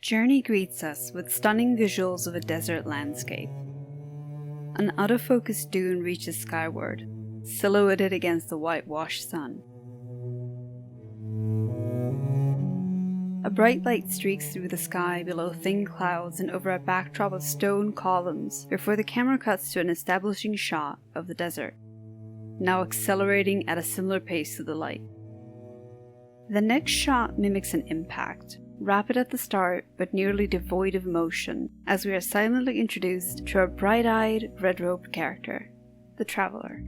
Journey greets us with stunning visuals of a desert landscape. An out-of-focus dune reaches skyward, silhouetted against the whitewashed sun. A bright light streaks through the sky below thin clouds and over a backdrop of stone columns before the camera cuts to an establishing shot of the desert, now accelerating at a similar pace to the light. The next shot mimics an impact, rapid at the start but nearly devoid of motion, as we are silently introduced to our bright-eyed, red-robed character, the Traveler.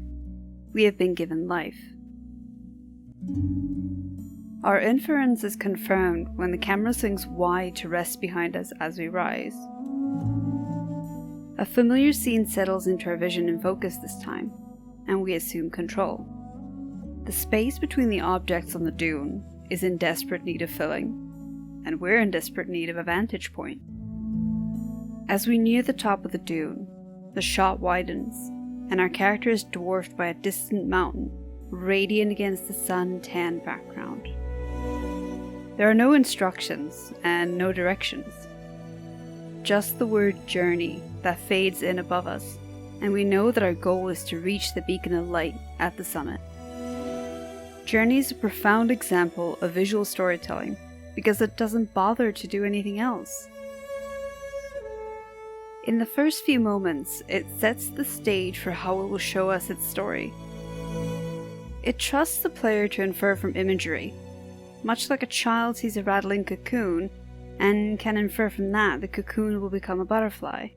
We have been given life. Our inference is confirmed when the camera swings wide to rest behind us as we rise. A familiar scene settles into our vision and focus this time, and we assume control. The space between the objects on the dune is in desperate need of filling, and we're in desperate need of a vantage point. As we near the top of the dune, the shot widens, and our character is dwarfed by a distant mountain, radiant against the sun-tanned background. There are no instructions and no directions. Just the word journey that fades in above us, and we know that our goal is to reach the beacon of light at the summit. Journey is a profound example of visual storytelling because it doesn't bother to do anything else. In the first few moments, it sets the stage for how it will show us its story. It trusts the player to infer from imagery, much like a child sees a rattling cocoon and can infer from that the cocoon will become a butterfly.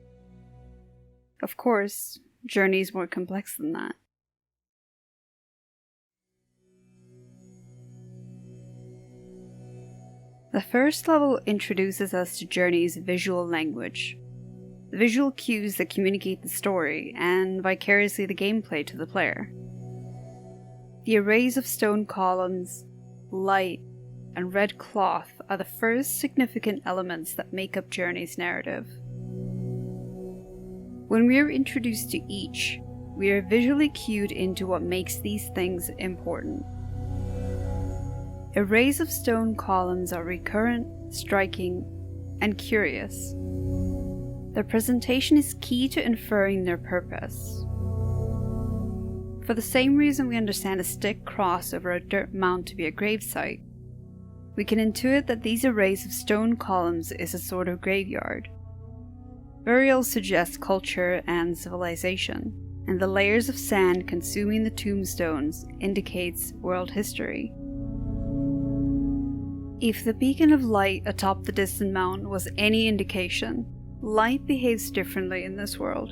Of course, Journey is more complex than that. The first level introduces us to Journey's visual language, the visual cues that communicate the story and vicariously the gameplay to the player. The arrays of stone columns, light, and red cloth are the first significant elements that make up Journey's narrative. When we are introduced to each, we are visually cued into what makes these things important. Arrays of stone columns are recurrent, striking, and curious. Their presentation is key to inferring their purpose. For the same reason we understand a stick cross over a dirt mound to be a gravesite, we can intuit that these arrays of stone columns is a sort of graveyard. Burials suggest culture and civilization, and the layers of sand consuming the tombstones indicates world history. If the beacon of light atop the distant mountain was any indication, light behaves differently in this world.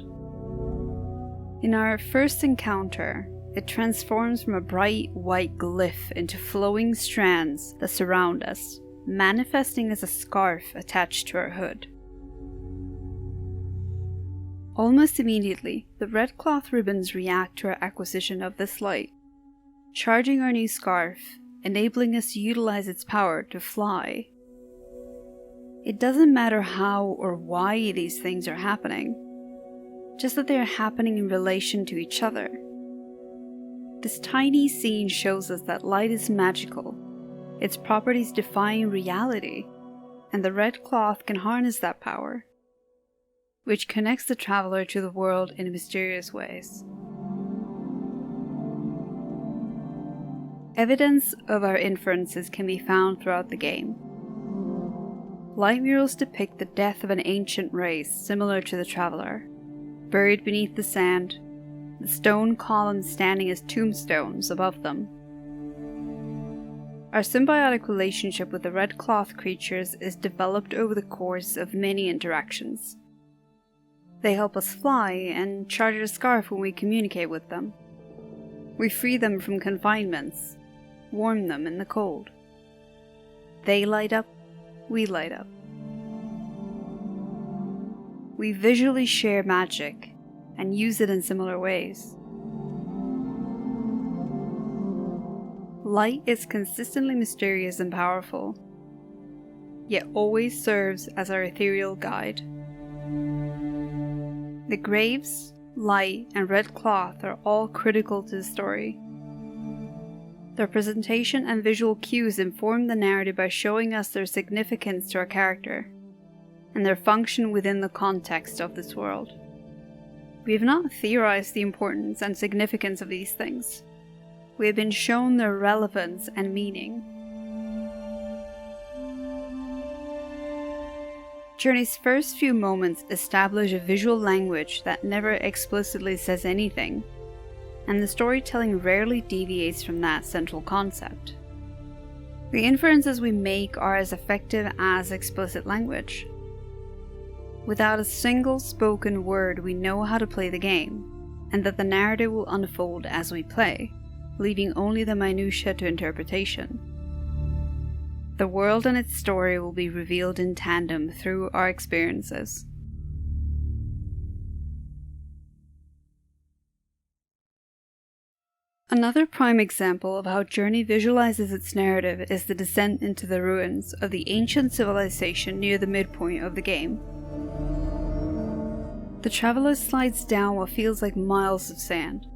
In our first encounter, it transforms from a bright white glyph into flowing strands that surround us, manifesting as a scarf attached to our hood. Almost immediately, the red cloth ribbons react to our acquisition of this light, charging our new scarf, enabling us to utilize its power to fly. It doesn't matter how or why these things are happening, just that they are happening in relation to each other. This tiny scene shows us that light is magical, its properties defying reality, and the red cloth can harness that power, which connects the traveler to the world in mysterious ways. Evidence of our inferences can be found throughout the game. Light murals depict the death of an ancient race similar to the Traveler, buried beneath the sand, the stone columns standing as tombstones above them. Our symbiotic relationship with the red cloth creatures is developed over the course of many interactions. They help us fly and charge our scarf when we communicate with them. We free them from confinements, warm them in the cold. They light up, we light up. We visually share magic and use it in similar ways. Light is consistently mysterious and powerful, yet always serves as our ethereal guide. The graves, light, and red cloth are all critical to the story. Their presentation and visual cues inform the narrative by showing us their significance to our character, and their function within the context of this world. We have not theorized the importance and significance of these things. We have been shown their relevance and meaning. Journey's first few moments establish a visual language that never explicitly says anything, and the storytelling rarely deviates from that central concept. The inferences we make are as effective as explicit language. Without a single spoken word, we know how to play the game, and that the narrative will unfold as we play, leaving only the minutiae to interpretation. The world and its story will be revealed in tandem through our experiences. Another prime example of how Journey visualizes its narrative is the descent into the ruins of the ancient civilization near the midpoint of the game. The traveler slides down what feels like miles of sand.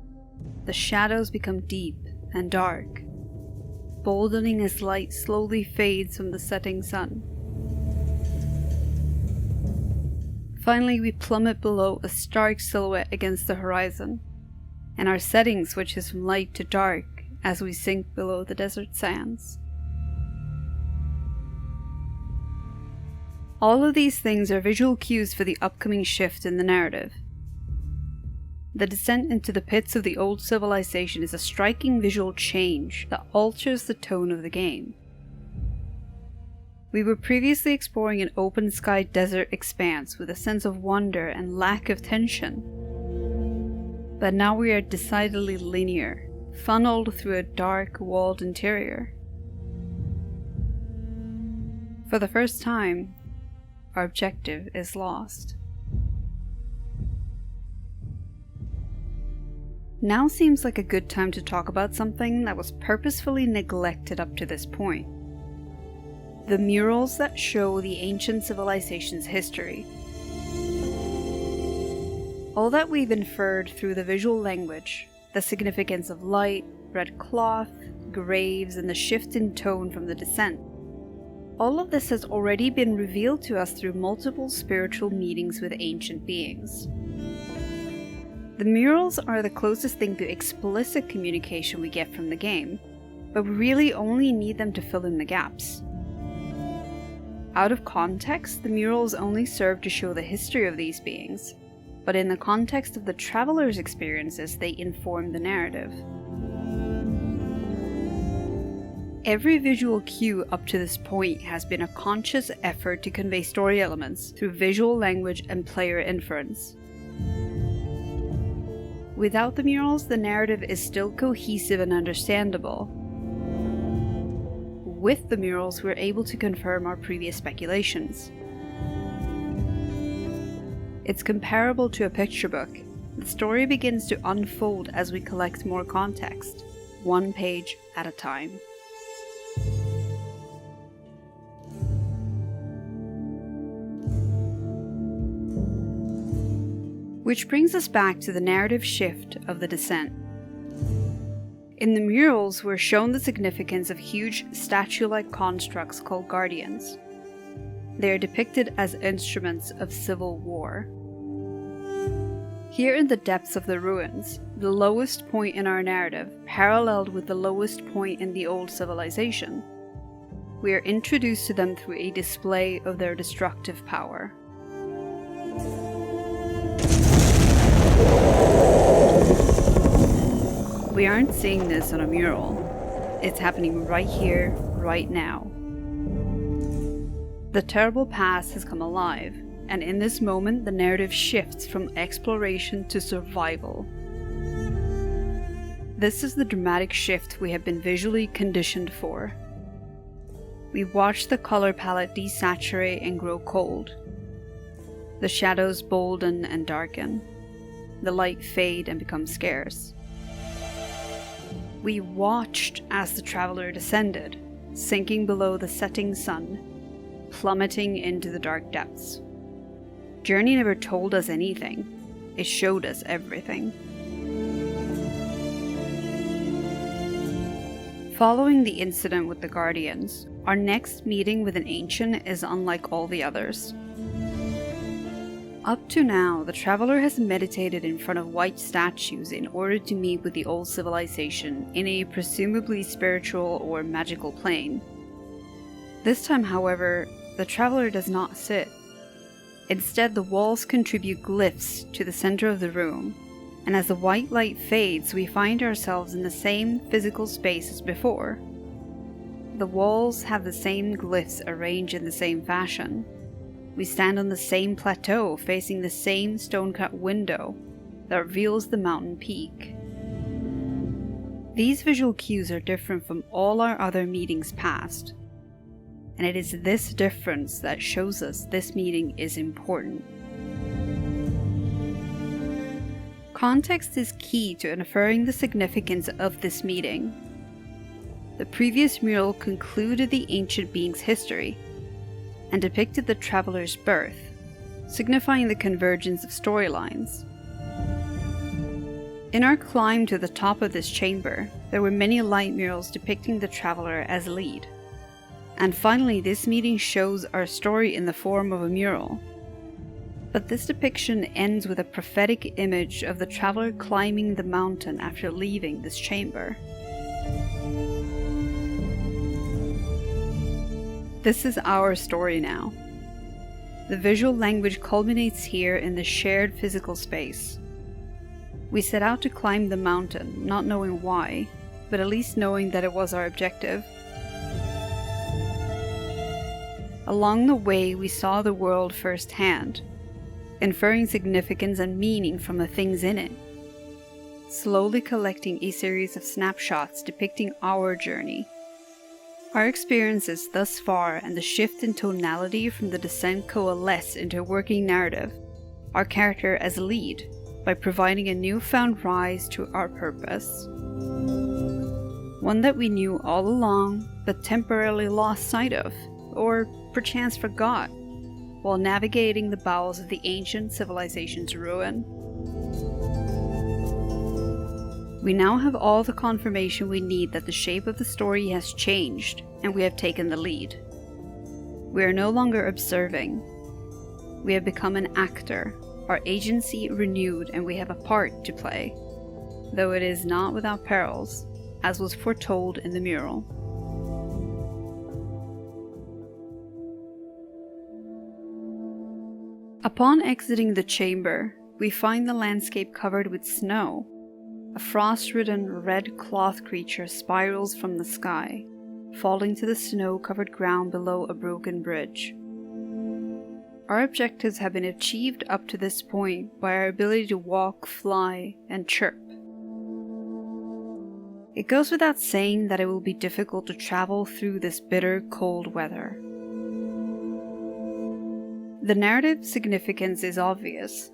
The shadows become deep and dark, boldening as light slowly fades from the setting sun. Finally, we plummet below a stark silhouette against the horizon, and our setting switches from light to dark as we sink below the desert sands. All of these things are visual cues for the upcoming shift in the narrative. The descent into the pits of the old civilization is a striking visual change that alters the tone of the game. We were previously exploring an open-sky desert expanse with a sense of wonder and lack of tension. But now we are decidedly linear, funneled through a dark, walled interior. For the first time, our objective is lost. Now seems like a good time to talk about something that was purposefully neglected up to this point. The murals that show the ancient civilization's history. All that we've inferred through the visual language, the significance of light, red cloth, graves, and the shift in tone from the descent, all of this has already been revealed to us through multiple spiritual meetings with ancient beings. The murals are the closest thing to explicit communication we get from the game, but we really only need them to fill in the gaps. Out of context, the murals only serve to show the history of these beings, but in the context of the traveler's experiences, they inform the narrative. Every visual cue up to this point has been a conscious effort to convey story elements through visual language and player inference. Without the murals, the narrative is still cohesive and understandable. With the murals, we're able to confirm our previous speculations. It's comparable to a picture book. The story begins to unfold as we collect more context, one page at a time. Which brings us back to the narrative shift of the descent. In the murals, we're shown the significance of huge statue-like constructs called guardians. They are depicted as instruments of civil war. Here in the depths of the ruins, the lowest point in our narrative, paralleled with the lowest point in the old civilization, we are introduced to them through a display of their destructive power. We aren't seeing this on a mural. It's happening right here, right now. The terrible past has come alive, and in this moment the narrative shifts from exploration to survival. This is the dramatic shift we have been visually conditioned for. We watch the color palette desaturate and grow cold. The shadows bolden and darken. The light fade and become scarce. We watched as the traveler descended, sinking below the setting sun, plummeting into the dark depths. Journey never told us anything. It showed us everything. Following the incident with the Guardians, our next meeting with an ancient is unlike all the others. Up to now, the traveler has meditated in front of white statues in order to meet with the old civilization in a presumably spiritual or magical plane. This time, however, the traveler does not sit. Instead, the walls contribute glyphs to the center of the room, and as the white light fades, we find ourselves in the same physical space as before. The walls have the same glyphs arranged in the same fashion. We stand on the same plateau facing the same stone-cut window that reveals the mountain peak. These visual cues are different from all our other meetings past, and it is this difference that shows us this meeting is important. Context is key to inferring the significance of this meeting. The previous mural concluded the ancient being's history and depicted the traveler's birth, signifying the convergence of storylines. In our climb to the top of this chamber, there were many light murals depicting the traveler as lead. And finally, this meeting shows our story in the form of a mural. But this depiction ends with a prophetic image of the traveler climbing the mountain after leaving this chamber. This is our story now. The visual language culminates here in the shared physical space. We set out to climb the mountain, not knowing why, but at least knowing that it was our objective. Along the way, we saw the world firsthand, inferring significance and meaning from the things in it, slowly collecting a series of snapshots depicting our journey. Our experiences thus far and the shift in tonality from the descent coalesce into a working narrative, our character as lead, by providing a newfound rise to our purpose. One that we knew all along, but temporarily lost sight of, or perchance forgot, while navigating the bowels of the ancient civilization's ruin. We now have all the confirmation we need that the shape of the story has changed, and we have taken the lead. We are no longer observing. We have become an actor, our agency renewed, and we have a part to play, though it is not without perils, as was foretold in the mural. Upon exiting the chamber, we find the landscape covered with snow. A frost-ridden red cloth creature spirals from the sky, falling to the snow-covered ground below a broken bridge. Our objectives have been achieved up to this point by our ability to walk, fly, and chirp. It goes without saying that it will be difficult to travel through this bitter, cold weather. The narrative significance is obvious.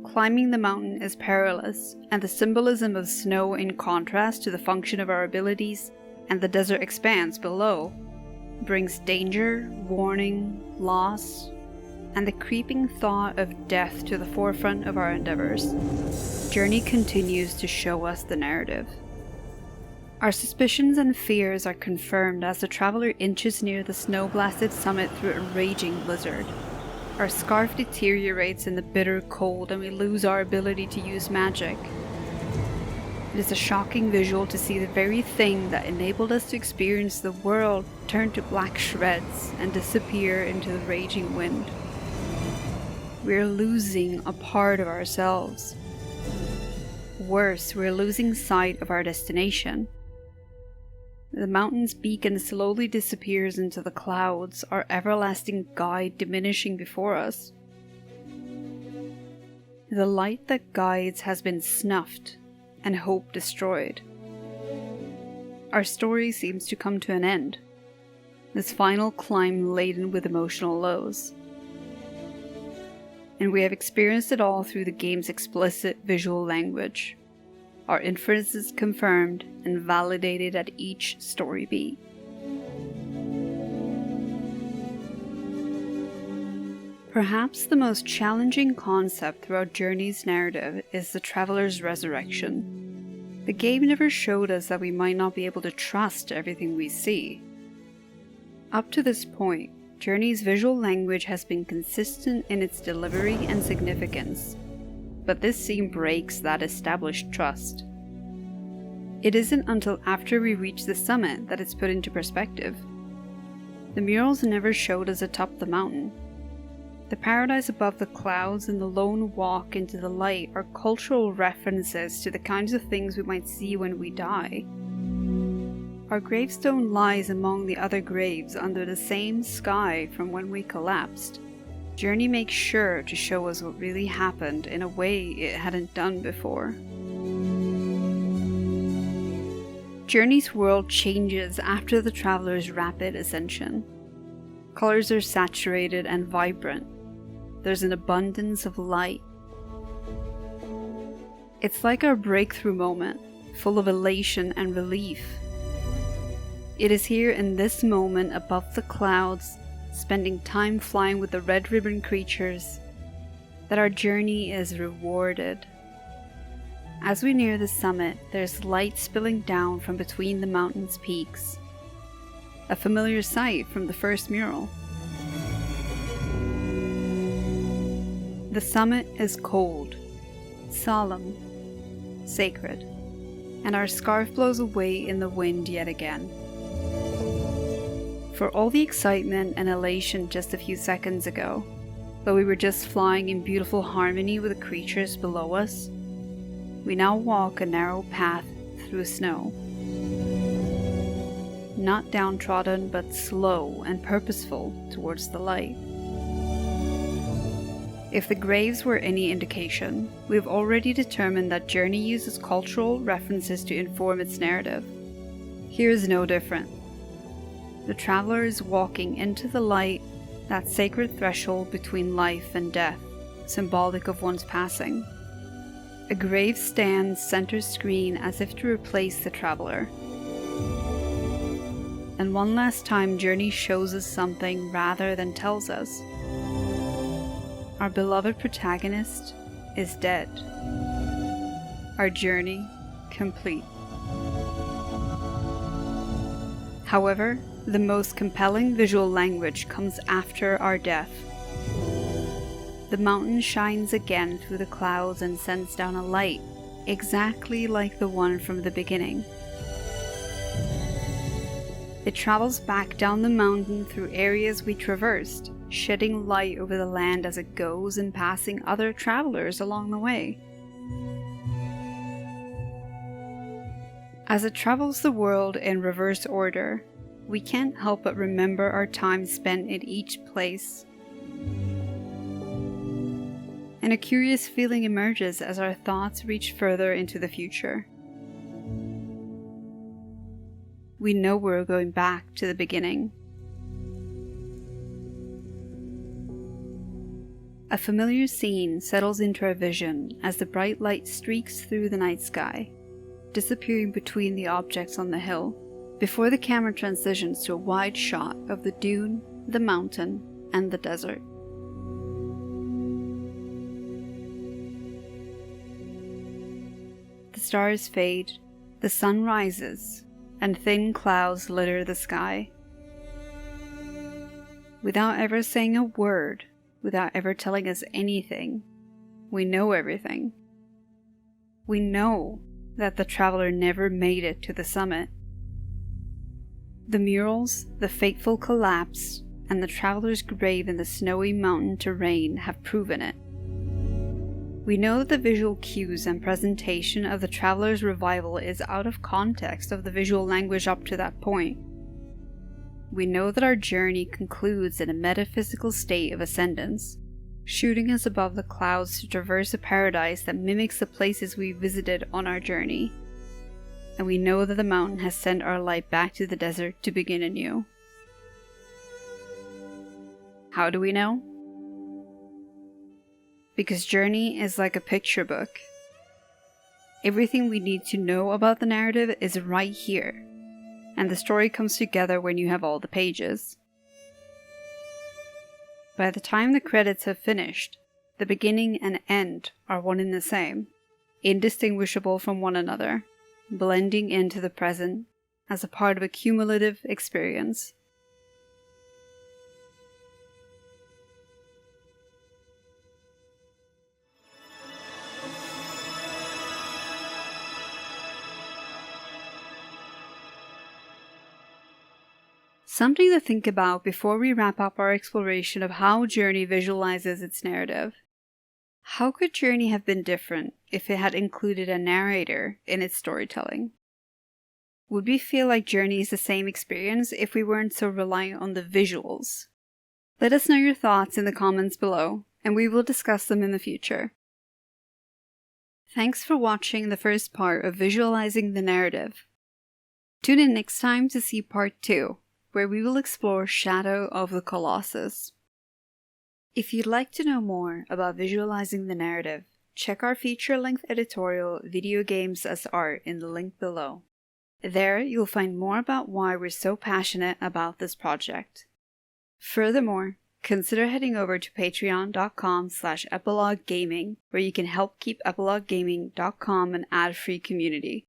Climbing the mountain is perilous, and the symbolism of snow in contrast to the function of our abilities and the desert expanse below brings danger, warning, loss, and the creeping thought of death to the forefront of our endeavors. Journey continues to show us the narrative. Our suspicions and fears are confirmed as the traveler inches near the snow-blasted summit through a raging blizzard. Our scarf deteriorates in the bitter cold and we lose our ability to use magic. It is a shocking visual to see the very thing that enabled us to experience the world turn to black shreds and disappear into the raging wind. We are losing a part of ourselves. Worse, we are losing sight of our destination. The mountain's beacon slowly disappears into the clouds, our everlasting guide diminishing before us. The light that guides has been snuffed, and hope destroyed. Our story seems to come to an end, this final climb laden with emotional lows. And we have experienced it all through the game's explicit visual language. Our inferences confirmed and validated at each story beat. Perhaps the most challenging concept throughout Journey's narrative is the Traveler's resurrection. The game never showed us that we might not be able to trust everything we see. Up to this point, Journey's visual language has been consistent in its delivery and significance, but this scene breaks that established trust. It isn't until after we reach the summit that it's put into perspective. The murals never showed us atop the mountain. The paradise above the clouds and the lone walk into the light are cultural references to the kinds of things we might see when we die. Our gravestone lies among the other graves under the same sky from when we collapsed. Journey makes sure to show us what really happened in a way it hadn't done before. Journey's world changes after the traveler's rapid ascension. Colors are saturated and vibrant. There's an abundance of light. It's like our breakthrough moment, full of elation and relief. It is here in this moment above the clouds, spending time flying with the red ribbon creatures, that our journey is rewarded. As we near the summit, there's light spilling down from between the mountain's peaks. A familiar sight from the first mural. The summit is cold, solemn, sacred, and our scarf blows away in the wind yet again. For all the excitement and elation just a few seconds ago, though we were just flying in beautiful harmony with the creatures below us, we now walk a narrow path through snow. Not downtrodden, but slow and purposeful towards the light. If the graves were any indication, we've already determined that Journey uses cultural references to inform its narrative. Here is no different. The traveler is walking into the light, that sacred threshold between life and death, symbolic of one's passing. A grave stands center screen as if to replace the traveler. And one last time Journey shows us something rather than tells us. Our beloved protagonist is dead. Our journey complete. However, the most compelling visual language comes after our death. The mountain shines again through the clouds and sends down a light, exactly like the one from the beginning. It travels back down the mountain through areas we traversed, shedding light over the land as it goes and passing other travelers along the way. As it travels the world in reverse order, we can't help but remember our time spent in each place. And a curious feeling emerges as our thoughts reach further into the future. We know we're going back to the beginning. A familiar scene settles into our vision as the bright light streaks through the night sky, disappearing between the objects on the hill, before the camera transitions to a wide shot of the dune, the mountain, and the desert. The stars fade, the sun rises, and thin clouds litter the sky. Without ever saying a word, without ever telling us anything, we know everything. We know that the traveler never made it to the summit. The murals, the fateful collapse, and the traveler's grave in the snowy mountain terrain have proven it. We know that the visual cues and presentation of the traveler's revival is out of context of the visual language up to that point. We know that our journey concludes in a metaphysical state of ascendance, shooting us above the clouds to traverse a paradise that mimics the places we visited on our journey. And we know that the mountain has sent our light back to the desert to begin anew. How do we know? Because Journey is like a picture book. Everything we need to know about the narrative is right here, and the story comes together when you have all the pages. By the time the credits have finished, the beginning and end are one and the same, indistinguishable from one another, blending into the present as a part of a cumulative experience. Something to think about before we wrap up our exploration of how Journey visualizes its narrative. How could Journey have been different if it had included a narrator in its storytelling? Would we feel like Journey is the same experience if we weren't so reliant on the visuals? Let us know your thoughts in the comments below, and we will discuss them in the future. Thanks for watching the first part of Visualizing the Narrative. Tune in next time to see part 2, where we will explore Shadow of the Colossus. If you'd like to know more about visualizing the narrative, check our feature-length editorial Video Games as Art in the link below. There you'll find more about why we're so passionate about this project. Furthermore, consider heading over to patreon.com/Epilogue Gaming, where you can help keep EpilogueGaming.com an ad-free community.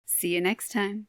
See you next time.